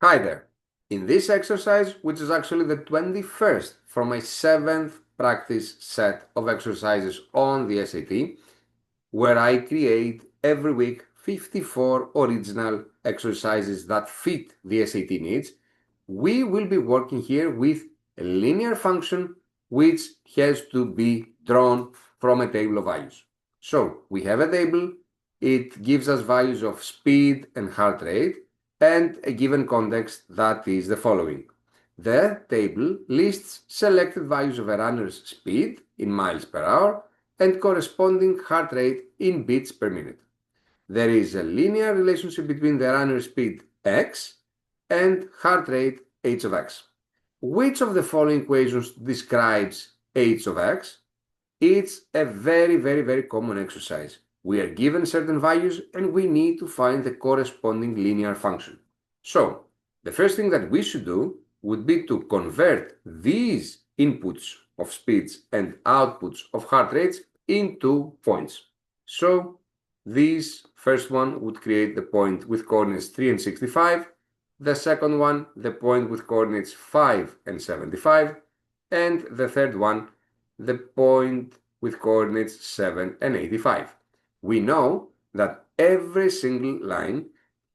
Hi there. In this exercise, which is actually the 21st from my 7th practice set of exercises on the SAT, where I create every week 54 original exercises that fit the SAT needs, we will be working here with a linear function which has to be drawn from a table of values. So we have a table, it gives us values of speed and heart rate, and a given context that is the following. The table lists selected values of a runner's speed in miles per hour and corresponding heart rate in beats per minute. There is a linear relationship between the runner's speed x and heart rate h of x. Which of the following equations describes h of x? It's a very common exercise. We are given certain values and we need to find the corresponding linear function. So, the first thing that we should do would be to convert these inputs of speeds and outputs of heart rates into points. So, this first one would create the point with coordinates 3 and 65, the second one the point with coordinates 5 and 75, and the third one the point with coordinates 7 and 85. We know that every single line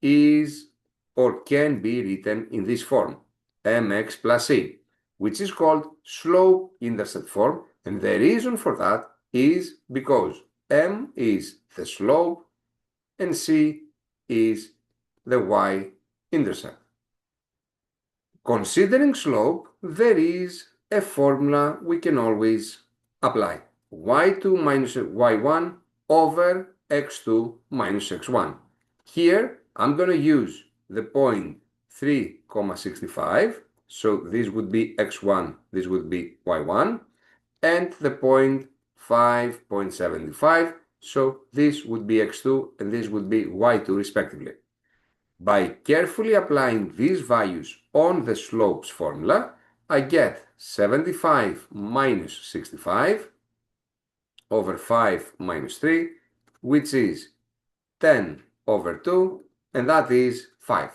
is or can be written in this form, mx plus c, which is called slope-intercept form, and the reason for that is because m is the slope and c is the y-intercept. Considering slope, there is a formula we can always apply. y2 minus y1 over x2 minus x1. Here, I'm going to use the point 3,65, so this would be x1, this would be y1, and the point 5.75, so this would be x2 and this would be y2 respectively. By carefully applying these values on the slopes formula, I get 75 minus 65 over 5 minus 3, which is 10 over 2, and that is 5.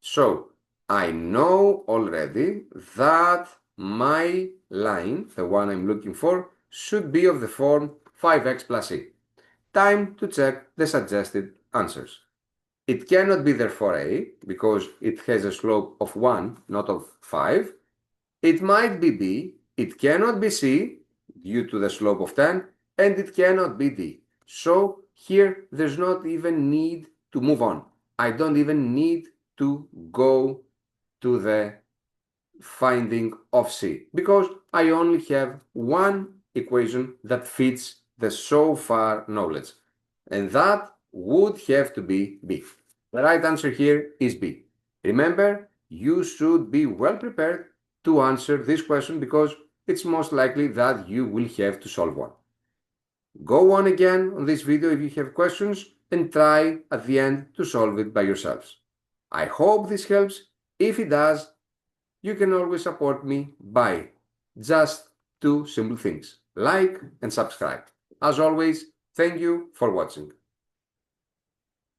So I know already that my line, the one I'm looking for, should be of the form 5x plus c. Time to check the suggested answers. It cannot be therefore A, because it has a slope of 1, not of 5. It might be B, it cannot be C, due to the slope of 10, and it cannot be D. So here there's not even need to move on. I don't even need to go to the finding of C, because I only have one equation that fits the so far knowledge, and that would have to be B. The right answer here is B. Remember, you should be well prepared to answer this question because it's most likely that you will have to solve one. Go on again on this video if you have questions and try at the end to solve it by yourselves. I hope this helps. If it does, you can always support me by just two simple things: like and subscribe. As always, thank you for watching.